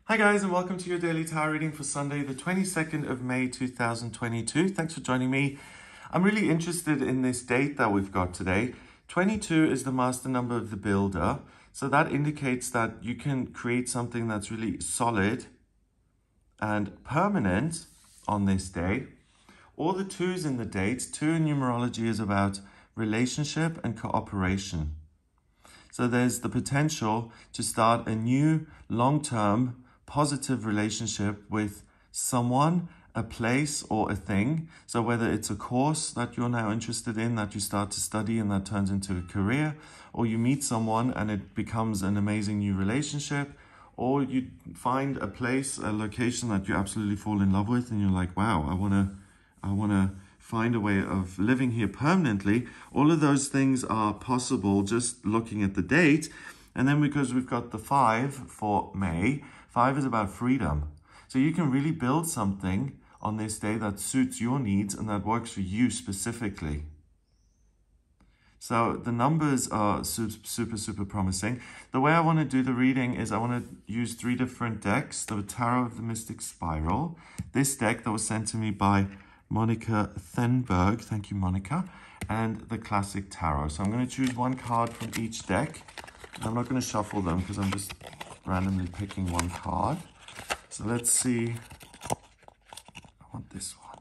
Hi guys, and welcome to your daily tarot reading for Sunday, the 22nd of May 2022. Thanks for joining me. I'm really interested in this date that we've got today. 22 is the master number of the builder. So that indicates that you can create something that's really solid and permanent on this day. All the twos in the date, 2 in numerology is about relationship and cooperation. So there's the potential to start a new long-term positive relationship with someone, a place, or a thing. So whether it's a course that you're now interested in, that you start to study and that turns into a career, or you meet someone and it becomes an amazing new relationship, or you find a place, a location that you absolutely fall in love with and you're like, wow, I want to find a way of living here permanently. All of those things are possible just looking at the date. And then because we've got the 5 for May, 5 is about freedom. So you can really build something on this day that suits your needs and that works for you specifically. So the numbers are super promising. The way I want to do the reading is I want to use 3 different decks. The Tarot of the Mystic Spiral. This deck that was sent to me by Monica Thenberg. Thank you, Monica. And the Classic Tarot. So I'm going to choose one card from each deck. I'm not going to shuffle them because I'm just randomly picking one card. So let's see. I want this one.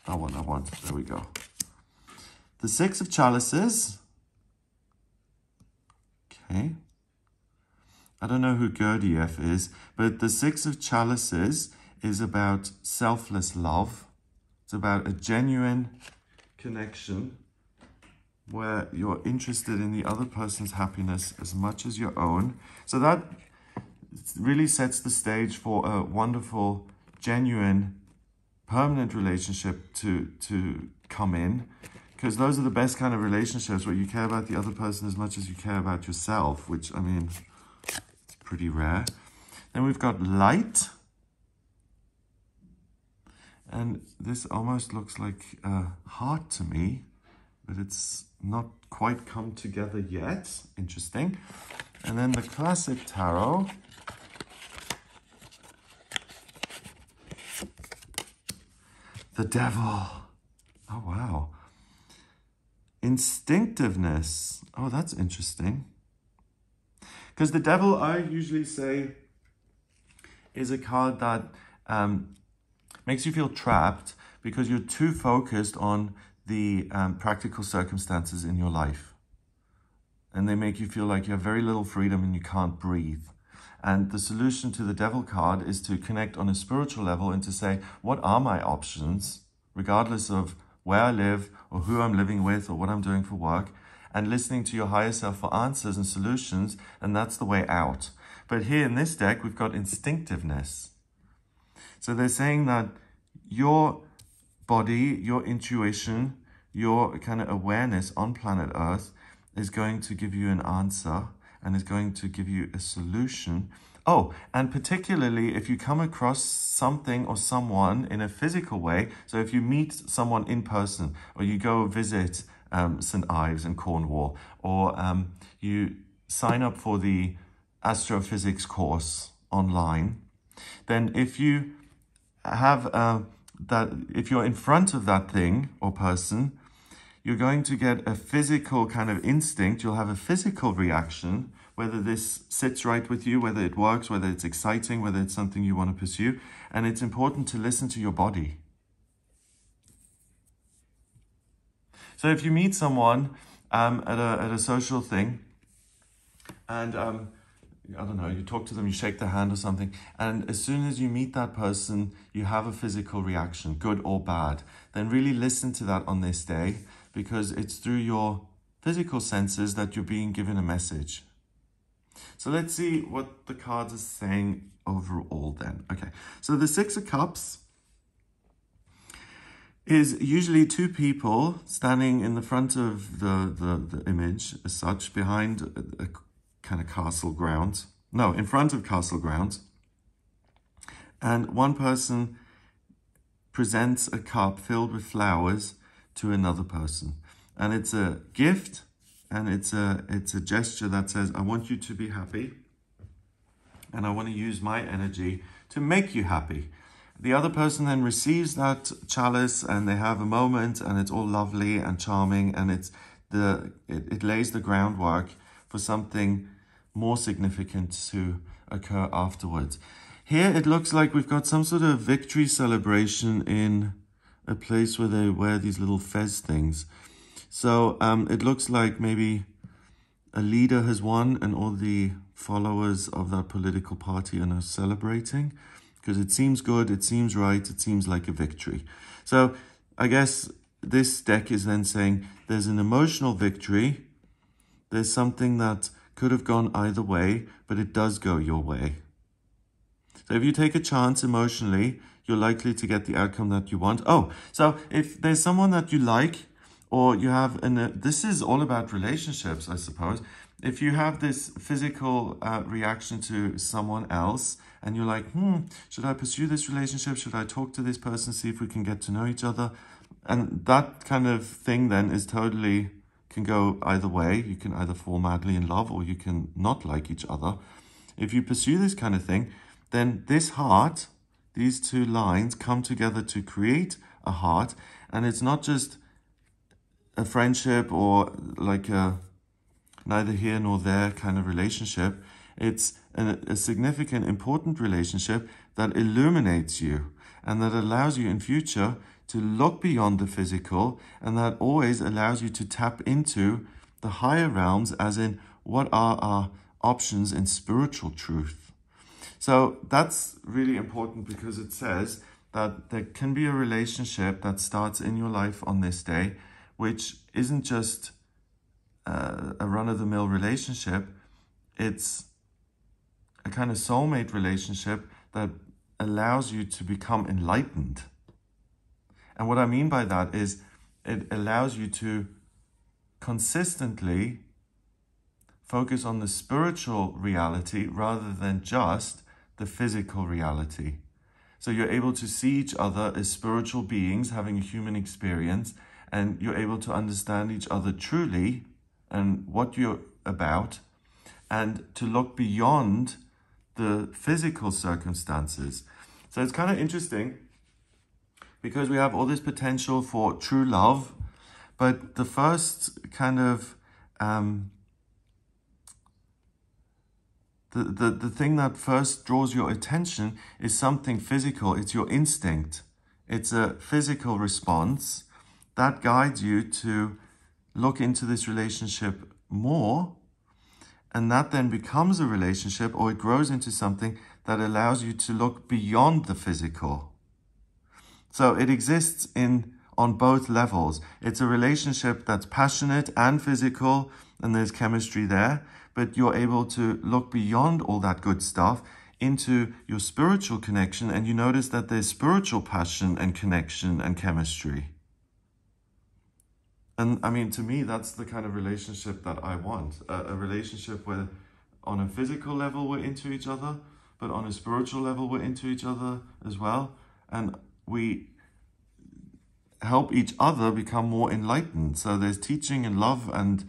That one I want. There we go. The 6 of Chalices. Okay. I don't know who Gurdjieff is, but the 6 of Chalices is about selfless love. It's about a genuine connection where you're interested in the other person's happiness as much as your own. So that really sets the stage for a wonderful, genuine, permanent relationship to come in. Because those are the best kind of relationships where you care about the other person as much as you care about yourself, which, I mean, it's pretty rare. Then we've got Light. And this almost looks like a heart to me, but it's not quite come together yet. Interesting. And then the Classic Tarot. The Devil. Oh, wow. Instinctiveness. Oh, that's interesting. Because the Devil, I usually say, is a card that makes you feel trapped because you're too focused on the practical circumstances in your life. And they make you feel like you have very little freedom and you can't breathe. And the solution to the Devil card is to connect on a spiritual level and to say, what are my options, regardless of where I live or who I'm living with or what I'm doing for work, and listening to your higher self for answers and solutions, and that's the way out. But here in this deck, we've got instinctiveness. So they're saying that your body, your intuition, your kind of awareness on planet Earth is going to give you an answer and is going to give you a solution. Oh, and particularly if you come across something or someone in a physical way, so if you meet someone in person or you go visit St. Ives in Cornwall, or you sign up for the astrophysics course online, then if you have if you're in front of that thing or person, you're going to get a physical kind of instinct. You'll have a physical reaction, whether this sits right with you, whether it works, whether it's exciting, whether it's something you want to pursue. And it's important to listen to your body. So if you meet someone at a social thing and I don't know, you talk to them, you shake their hand or something, and as soon as you meet that person, you have a physical reaction, good or bad, then really listen to that on this day, because it's through your physical senses that you're being given a message. So let's see what the cards are saying overall then. Okay, so the 6 of Cups is usually 2 people standing in the front of the image as such, behind a kind of castle grounds. No, in front of castle grounds. And one person presents a cup filled with flowers to another person. And it's a gift, and it's a gesture that says, I want you to be happy. and I want to use my energy to make you happy. The other person then receives that chalice and they have a moment and it's all lovely and charming, and it lays the groundwork for something more significant to occur afterwards. Here it looks like we've got some sort of victory celebration in a place where they wear these little fez things. So it looks like maybe a leader has won and all the followers of that political party are now celebrating, because it seems good, it seems right, it seems like a victory. So I guess this deck is then saying there's an emotional victory. There's something that could have gone either way, but it does go your way. So if you take a chance emotionally, you're likely to get the outcome that you want. Oh, so if there's someone that you like, or you have, this is all about relationships, I suppose. If you have this physical reaction to someone else, and you're like, should I pursue this relationship? Should I talk to this person, see if we can get to know each other? And that kind of thing then is totally, can go either way. You can either fall madly in love, or you can not like each other. If you pursue this kind of thing, then this heart, these two lines come together to create a heart. And it's not just a friendship or like a neither here nor there kind of relationship. It's a significant, important relationship that illuminates you and that allows you in future to look beyond the physical, and that always allows you to tap into the higher realms, as in what are our options in spiritual truth. So that's really important, because it says that there can be a relationship that starts in your life on this day, which isn't just a run-of-the-mill relationship. It's a kind of soulmate relationship that allows you to become enlightened. And what I mean by that is it allows you to consistently focus on the spiritual reality rather than just the physical reality. So you're able to see each other as spiritual beings having a human experience, and you're able to understand each other truly and what you're about, and to look beyond the physical circumstances. So it's kind of interesting, because we have all this potential for true love, but the first kind of the thing that first draws your attention is something physical. It's your instinct. It's a physical response that guides you to look into this relationship more, and that then becomes a relationship, or it grows into something that allows you to look beyond the physical. So it exists on both levels. It's a relationship that's passionate and physical, and there's chemistry there, but you're able to look beyond all that good stuff into your spiritual connection, and you notice that there's spiritual passion and connection and chemistry. And I mean, to me, that's the kind of relationship that I want. A relationship where on a physical level we're into each other, but on a spiritual level we're into each other as well. And we help each other become more enlightened. So there's teaching and love and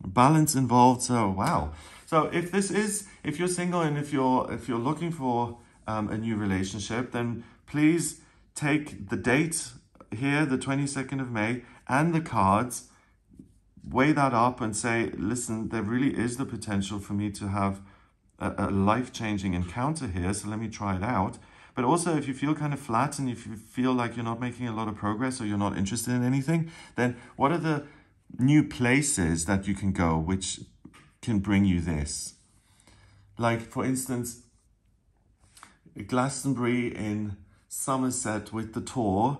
balance involved. So wow. So if you're single and if you're looking for a new relationship, then please take the date here, the 22nd of May, and the cards, weigh that up and say, listen, there really is the potential for me to have a life-changing encounter here, so let me try it out. But also, if you feel kind of flat and if you feel like you're not making a lot of progress or you're not interested in anything, then what are the new places that you can go which can bring you this? Like, for instance, Glastonbury in Somerset with the Tor,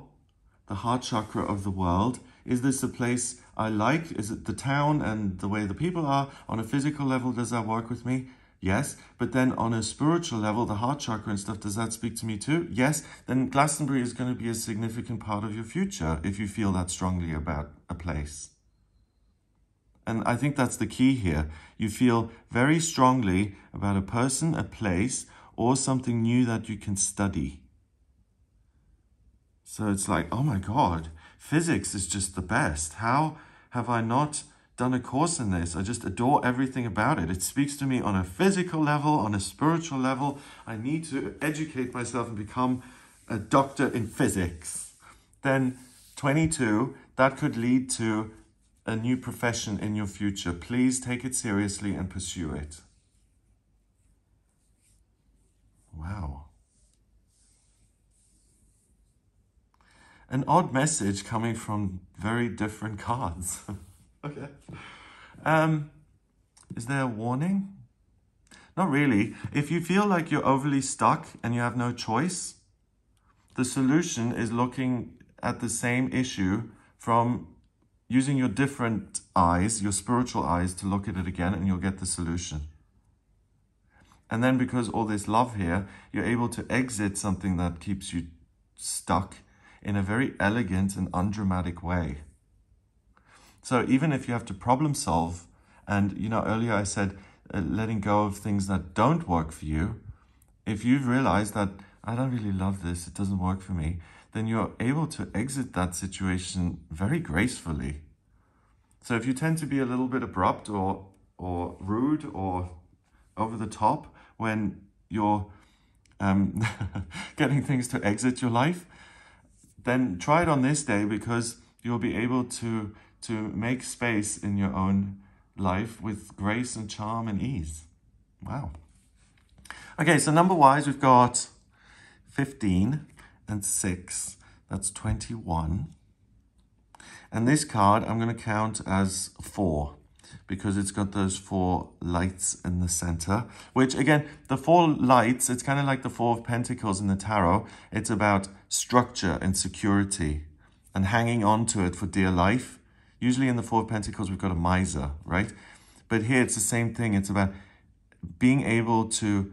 the heart chakra of the world. Is this a place I like? Is it the town and the way the people are? On a physical level, does that work with me? Yes. But then on a spiritual level, the heart chakra and stuff, does that speak to me too? Yes. Then Glastonbury is going to be a significant part of your future if you feel that strongly about a place. And I think that's the key here. You feel very strongly about a person, a place, or something new that you can study. So it's like, oh my God, physics is just the best. How have I not done a course in this. I just adore everything about it. It speaks to me on a physical level, on a spiritual level. I need to educate myself and become a doctor in physics. Then 22, that could lead to a new profession in your future. Please take it seriously and pursue it. Wow. An odd message coming from very different cards. Okay. Is there a warning? Not really. If you feel like you're overly stuck and you have no choice, the solution is looking at the same issue from using your different eyes, your spiritual eyes, to look at it again, and you'll get the solution. And then because all this love here, you're able to exit something that keeps you stuck in a very elegant and undramatic way. So even if you have to problem solve, and earlier I said letting go of things that don't work for you, if you've realized that I don't really love this, it doesn't work for me, then you're able to exit that situation very gracefully. So if you tend to be a little bit abrupt or rude or over the top when you're getting things to exit your life, then try it on this day, because you'll be able to make space in your own life with grace and charm and ease. Wow. Okay, so number-wise, we've got 15 and 6. That's 21. And this card I'm going to count as 4, because it's got those 4 lights in the center, which again, the 4 lights, it's kind of like the 4 of Pentacles in the tarot. It's about structure and security and hanging on to it for dear life. Usually in the 4 of Pentacles, we've got a miser, right? But here it's the same thing. It's about being able to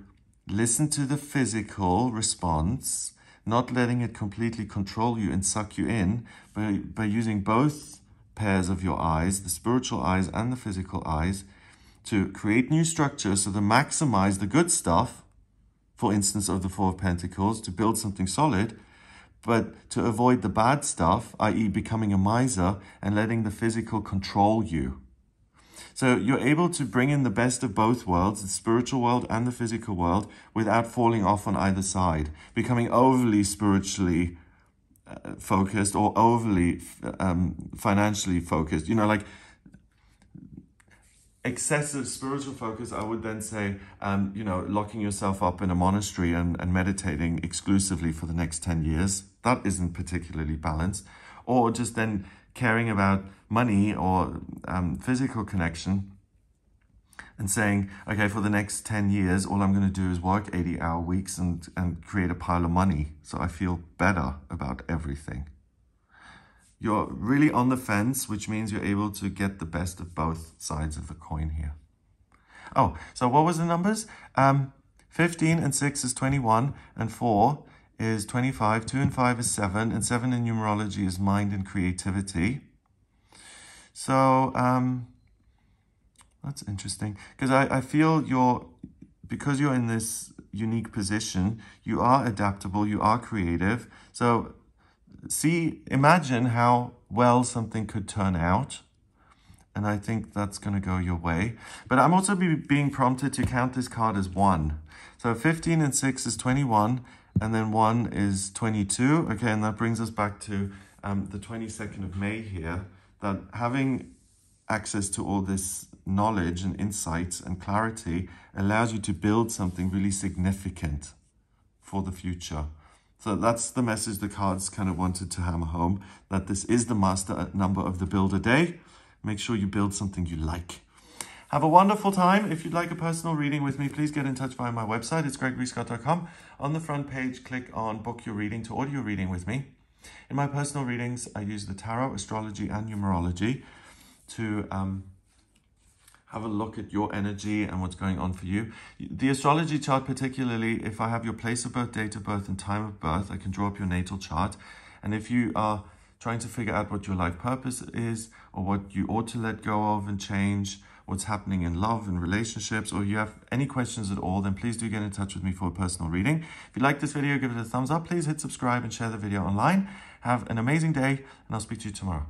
listen to the physical response, not letting it completely control you and suck you in, but by using both pairs of your eyes, the spiritual eyes and the physical eyes, to create new structures, so to maximize the good stuff, for instance, of the 4 of Pentacles, to build something solid, but to avoid the bad stuff, i.e. becoming a miser and letting the physical control you. So you're able to bring in the best of both worlds, the spiritual world and the physical world, without falling off on either side, becoming overly spiritually focused or overly financially focused. Like excessive spiritual focus, I would then say, locking yourself up in a monastery and meditating exclusively for the next 10 years. That isn't particularly balanced. Or just then caring about money or physical connection and saying, okay, for the next 10 years, all I'm going to do is work 80-hour weeks and create a pile of money so I feel better about everything. You're really on the fence, which means you're able to get the best of both sides of the coin here. Oh, so what was the numbers? 15 and 6 is 21, and 4 is 25, 2 and 5 is 7, and 7 in numerology is mind and creativity. So that's interesting, because I feel because you're in this unique position, you are adaptable, you are creative. So imagine how well something could turn out. And I think that's going to go your way. But I'm also being prompted to count this card as 1. So 15 and 6 is 21, and then 1 is 22. Okay, and that brings us back to the 22nd of May here, that having access to all this knowledge and insights and clarity allows you to build something really significant for the future. So that's the message the cards kind of wanted to hammer home, that this is the master number of the Builder Day. Make sure you build something you like. Have a wonderful time. If you'd like a personal reading with me, please get in touch via my website. It's gregoryscott.com. On the front page, click on Book Your Reading to order your reading with me. In my personal readings, I use the tarot, astrology, and numerology to have a look at your energy and what's going on for you. The astrology chart, particularly, if I have your place of birth, date of birth, and time of birth, I can draw up your natal chart. And if you are trying to figure out what your life purpose is, or what you ought to let go of and change, what's happening in love and relationships, or you have any questions at all, then please do get in touch with me for a personal reading. If you like this video, give it a thumbs up. Please hit subscribe and share the video online. Have an amazing day, and I'll speak to you tomorrow.